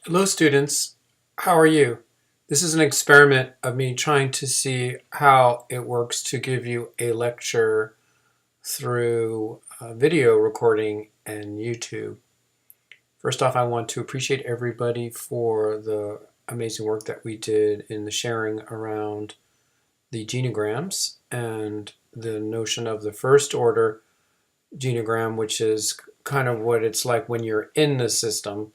Hello students, how are you? This is an experiment of me trying to see how it works to give you a lecture through video recording and YouTube. First off, I want to appreciate everybody for the amazing work that we did in the sharing around the genograms and the notion of the first order genogram, which is kind of what it's like when you're in the system,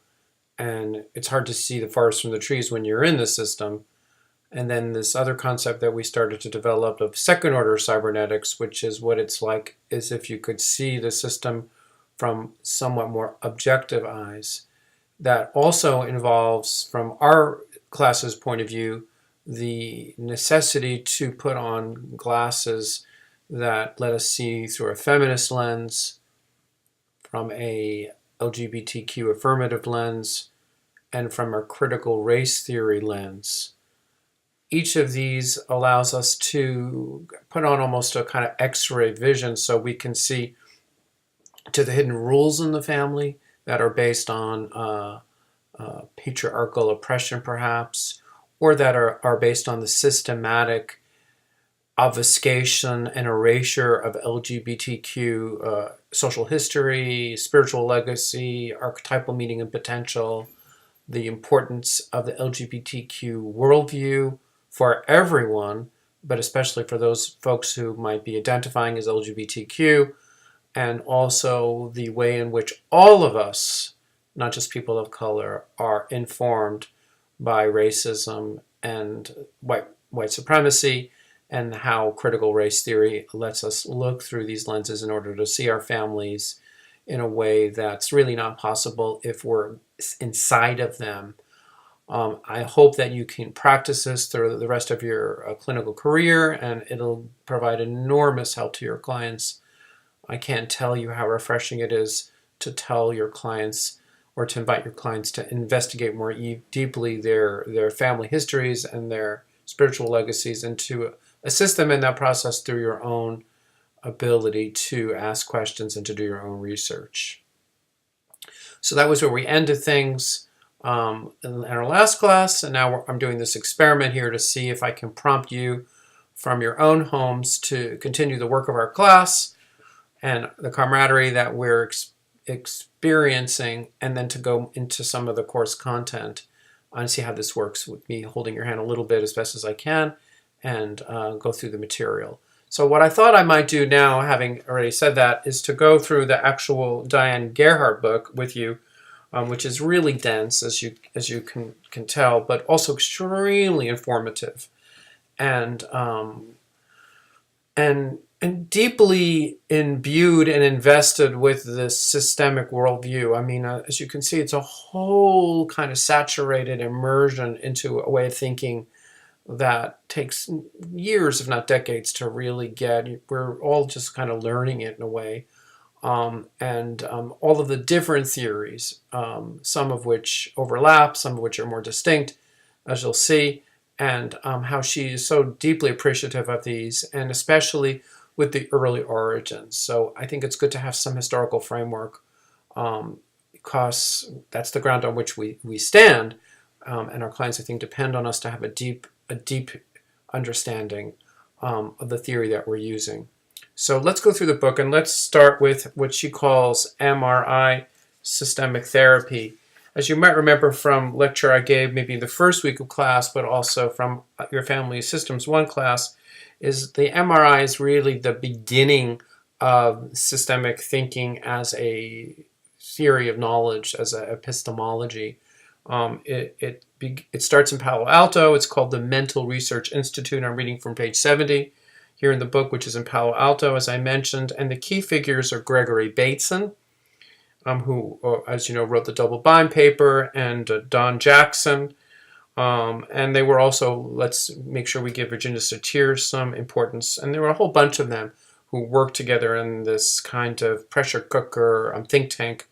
and it's hard to see the forest from the trees when you're in the system. And then this other concept that we started to develop of second order cybernetics, which is what it's like is if you could see the system from somewhat more objective eyes. That also involves, from our class's point of view, the necessity to put on glasses that let us see through a feminist lens, from a LGBTQ affirmative lens, and from a critical race theory lens. Each of these allows us to put on almost a kind of X-ray vision so we can see to the hidden rules in the family that are based on patriarchal oppression perhaps, or that are based on the systematic obfuscation and erasure of LGBTQ social history, spiritual legacy, archetypal meaning and potential, the importance of the LGBTQ worldview for everyone, but especially for those folks who might be identifying as LGBTQ, and also the way in which all of us, not just people of color, are informed by racism and white supremacy, and how critical race theory lets us look through these lenses in order to see our families in a way that's really not possible if we're inside of them. I hope that you can practice this through the rest of your clinical career, and it'll provide enormous help to your clients. I can't tell you how refreshing it is to tell your clients or to invite your clients to investigate more deeply their family histories and their spiritual legacies, and to assist them in that process through your own ability to ask questions and to do your own research. So that was where we ended things in our last class, and now I'm doing this experiment here to see if I can prompt you from your own homes to continue the work of our class and the camaraderie that we're experiencing, and then to go into some of the course content and see how this works with me holding your hand a little bit as best as I can, and go through the material. So what I thought I might do now, having already said that, is to go through the actual Diane Gerhardt book with you, which is really dense, as you can tell, but also extremely informative, and and deeply imbued and invested with this systemic worldview. I mean, as you can see, it's a whole kind of saturated immersion into a way of thinking that takes years, if not decades, to really get. We're all just kind of learning it in a way. And all of the different theories, some of which overlap, some of which are more distinct, as you'll see, and how she is so deeply appreciative of these, and especially with the early origins. So I think it's good to have some historical framework, because that's the ground on which we stand, and our clients, I think, depend on us to have a deep understanding of the theory that we're using. So let's go through the book, and let's start with what she calls MRI systemic therapy. As you might remember from lecture I gave maybe the first week of class, but also from your Family Systems 1 class, is the MRI is really the beginning of systemic thinking as a theory of knowledge, as an epistemology. It starts in Palo Alto. It's called the Mental Research Institute. I'm reading from page 70 here in the book, which is in Palo Alto, as I mentioned. And the key figures are Gregory Bateson, who, as you know, wrote the double bind paper, and Don Jackson. And they were also, let's make sure we give Virginia Satir some importance. And there were a whole bunch of them who worked together in this kind of pressure cooker think tank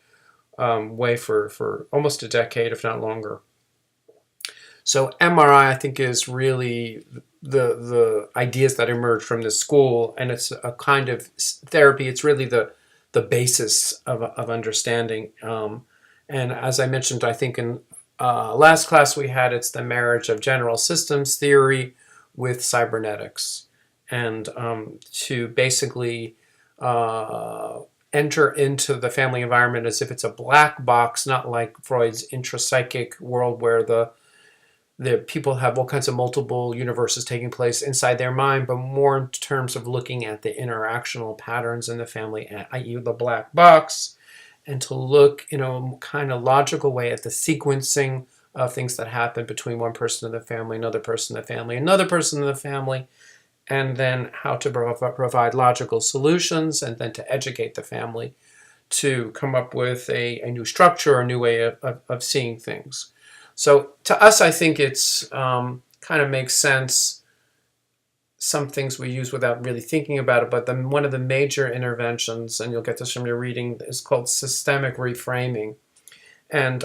way for almost a decade, if not longer. So MRI, I think, is really the ideas that emerge from this school, and it's a kind of therapy. It's really the basis of understanding. And as I mentioned, I think in last class we had, it's the marriage of general systems theory with cybernetics. And to basically enter into the family environment as if it's a black box, not like Freud's intrapsychic world where the people have all kinds of multiple universes taking place inside their mind, but more in terms of looking at the interactional patterns in the family, i.e. the black box, and to look in a kind of logical way at the sequencing of things that happen between one person in the family, another person in the family, another person in the family, and then how to provide logical solutions, and then to educate the family to come up with a new structure, a new way of seeing things. So to us, I think it's kind of makes sense. Some things we use without really thinking about it, but one of the major interventions, and you'll get this from your reading, is called systemic reframing. And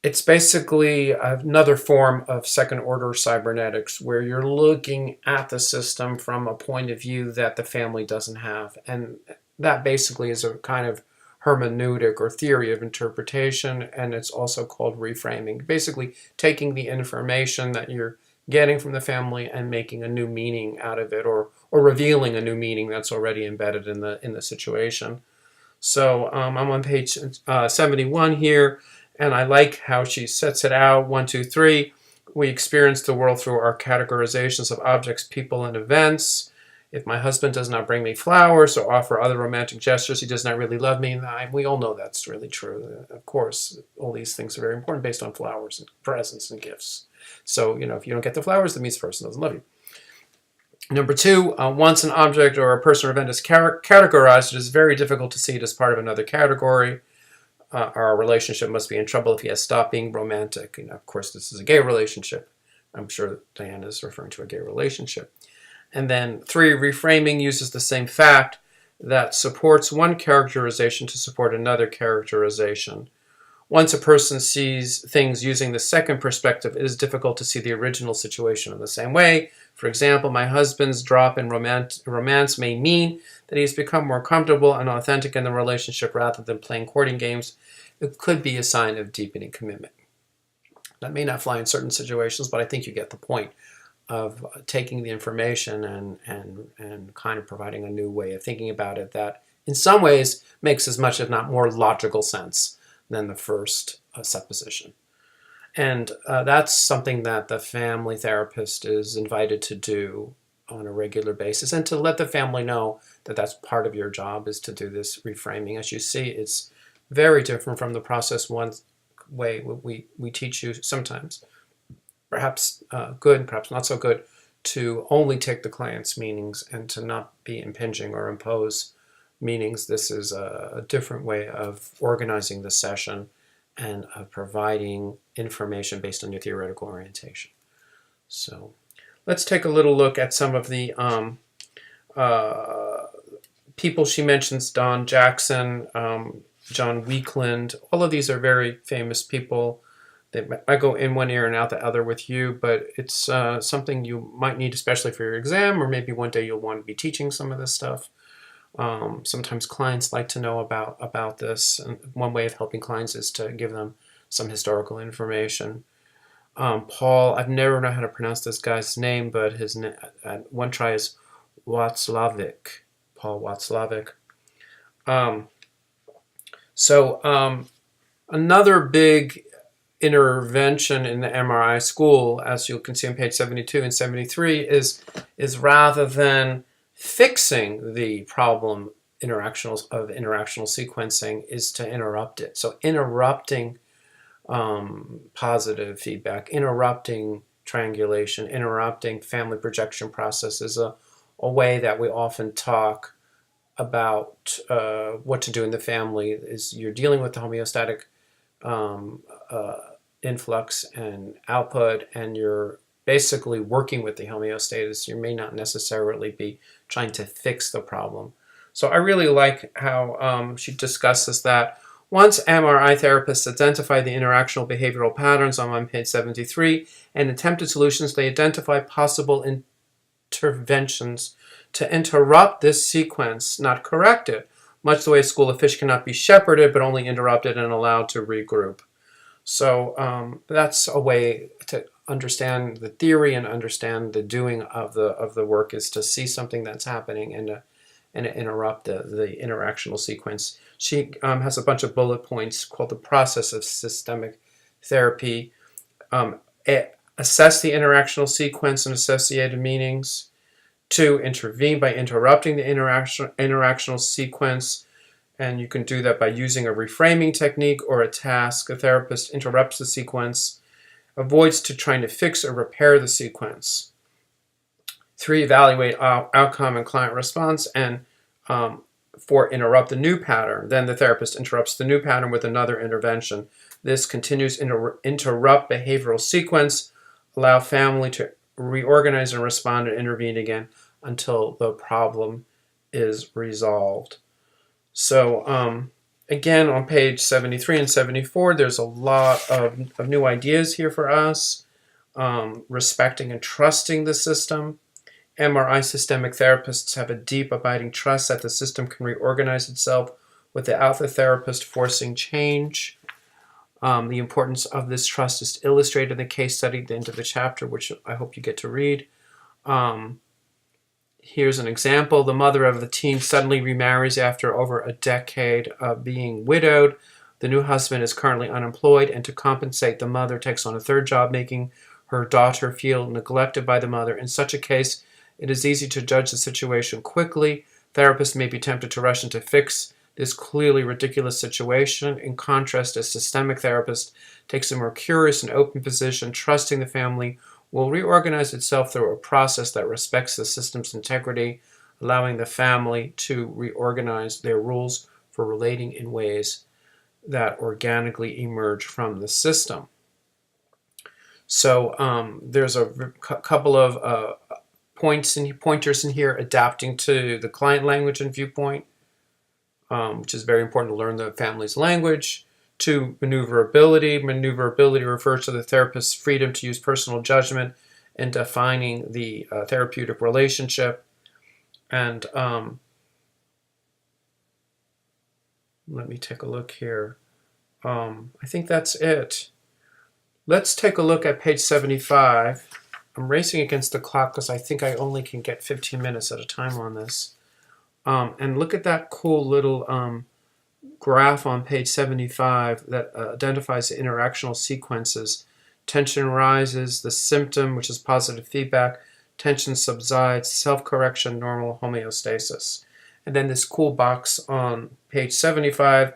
it's basically another form of second-order cybernetics where you're looking at the system from a point of view that the family doesn't have. And that basically is a kind of hermeneutic or theory of interpretation, and it's also called reframing. Basically taking the information that you're getting from the family and making a new meaning out of it, or revealing a new meaning that's already embedded in the situation. So I'm on page 71 here, and I like how she sets it out. 1, 2, 3. We experience the world through our categorizations of objects, people, and events. If my husband does not bring me flowers or offer other romantic gestures, he does not really love me. We all know that's really true. Of course, all these things are very important based on flowers and presents and gifts. So, if you don't get the flowers, that means the person doesn't love you. Number 2, once an object or a person or event is categorized, it is very difficult to see it as part of another category. Our relationship must be in trouble if he has stopped being romantic. Of course, this is a gay relationship. I'm sure Diana is referring to a gay relationship. And then 3, reframing uses the same fact that supports one characterization to support another characterization. Once a person sees things using the second perspective, it is difficult to see the original situation in the same way. For example, my husband's drop in romance may mean that he has become more comfortable and authentic in the relationship rather than playing courting games. It could be a sign of deepening commitment. That may not fly in certain situations, but I think you get the point of taking the information and kind of providing a new way of thinking about it that in some ways makes as much if not more logical sense than the first supposition. And that's something that the family therapist is invited to do on a regular basis, and to let the family know that that's part of your job, is to do this reframing. As you see, it's very different from the process one way we teach you sometimes. Perhaps good, perhaps not so good, to only take the client's meanings and to not be impinging or impose meanings. This is a different way of organizing the session and of providing information based on your theoretical orientation. So let's take a little look at some of the people she mentions. Don Jackson, John Weakland, all of these are very famous people. They might go in one ear and out the other with you, but it's something you might need, especially for your exam, or maybe one day you'll want to be teaching some of this stuff. Sometimes clients like to know about this, and one way of helping clients is to give them some historical information. Paul, I've never known how to pronounce this guy's name, but his one try is Watzlawick, Paul Watzlawick. Another big intervention in the MRI school, as you can see on page 72 and 73, is rather than fixing the problem of interactional sequencing, is to interrupt it. So interrupting positive feedback, interrupting triangulation, interrupting family projection process is a way that we often talk about what to do in the family. Is you're dealing with the homeostatic influx and output, and you're basically working with the homeostasis. You may not necessarily be trying to fix the problem. So I really like how she discusses that. Once MRI therapists identify the interactional behavioral patterns, I'm on page 73, and attempted solutions, they identify possible interventions to interrupt this sequence, not correct it, much the way a school of fish cannot be shepherded, but only interrupted and allowed to regroup. So that's a way to understand the theory and understand the doing of the work, is to see something that's happening and interrupt the interactional sequence. She has a bunch of bullet points called the process of systemic therapy. Assess the interactional sequence and associated meanings. 2, intervene by interrupting the interactional sequence. And you can do that by using a reframing technique or a task. A therapist interrupts the sequence, avoids trying to fix or repair the sequence. 3, evaluate outcome and client response. And 4, interrupt the new pattern. Then the therapist interrupts the new pattern with another intervention. This continues interrupt behavioral sequence, allow family to reorganize and respond and intervene again until the problem is resolved. So again, on page 73 and 74, there's a lot of new ideas here for us. Respecting and trusting the system. MRI systemic therapists have a deep, abiding trust that the system can reorganize itself without the therapist forcing change. The importance of this trust is illustrated in the case study at the end of the chapter, which I hope you get to read. Here's an example. The mother of the teen suddenly remarries after over a decade of being widowed. The new husband is currently unemployed, and to compensate, the mother takes on a third job, making her daughter feel neglected by the mother. In such a case, it is easy to judge the situation quickly. Therapists may be tempted to rush in to fix this clearly ridiculous situation. In contrast, a systemic therapist takes a more curious and open position, trusting the family will reorganize itself through a process that respects the system's integrity, allowing the family to reorganize their rules for relating in ways that organically emerge from the system. So there's a couple of pointers in here: adapting to the client language and viewpoint, which is very important to learn the family's language. 2, maneuverability. Maneuverability refers to the therapist's freedom to use personal judgment in defining the therapeutic relationship. And let me take a look here. I think that's it. Let's take a look at page 75. I'm racing against the clock because I think I only can get 15 minutes at a time on this. And look at that cool little graph on page 75 that identifies the interactional sequences. Tension rises, the symptom, which is positive feedback. Tension subsides, self-correction, normal homeostasis. And then this cool box on page 75,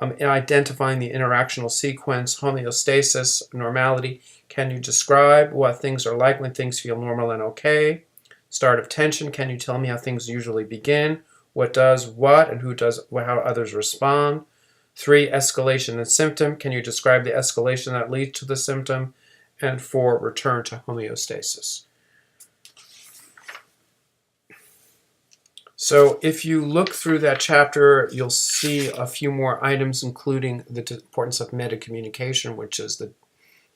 identifying the interactional sequence, homeostasis, normality. Can you describe what things are like when things feel normal and okay? Start of tension. Can you tell me how things usually begin? What does what and who does how others respond? 3, escalation and symptom. Can you describe the escalation that leads to the symptom? And 4, return to homeostasis. So if you look through that chapter, you'll see a few more items, including the importance of metacommunication, which is the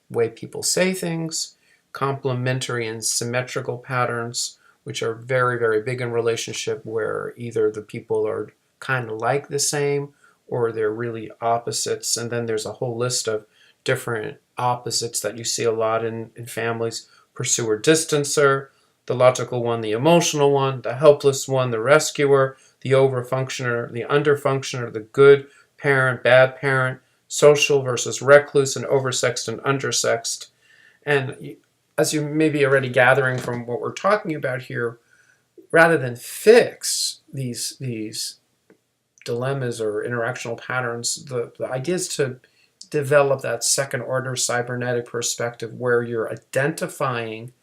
way people say things, complementary and symmetrical patterns, which are very, very big in relationship, where either the people are kind of like the same or they're really opposites. And then there's a whole list of different opposites that you see a lot in families: pursuer, distancer, the logical one, the emotional one, the helpless one, the rescuer, the overfunctioner, the underfunctioner, the good parent, bad parent, social versus recluse, and oversexed and undersexed. And as you may be already gathering from what we're talking about here, rather than fix these dilemmas or interactional patterns, the idea is to develop that second order cybernetic perspective where you're identifying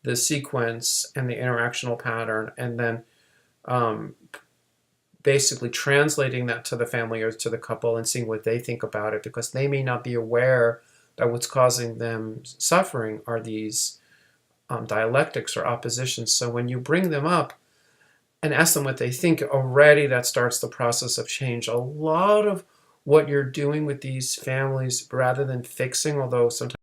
the sequence and the interactional pattern, and then basically translating that to the family or to the couple and seeing what they think about it, because they may not be aware that what's causing them suffering are these dialectics or oppositions. So when you bring them up and ask them what they think, already that starts the process of change. A lot of what you're doing with these families, rather than fixing, although sometimes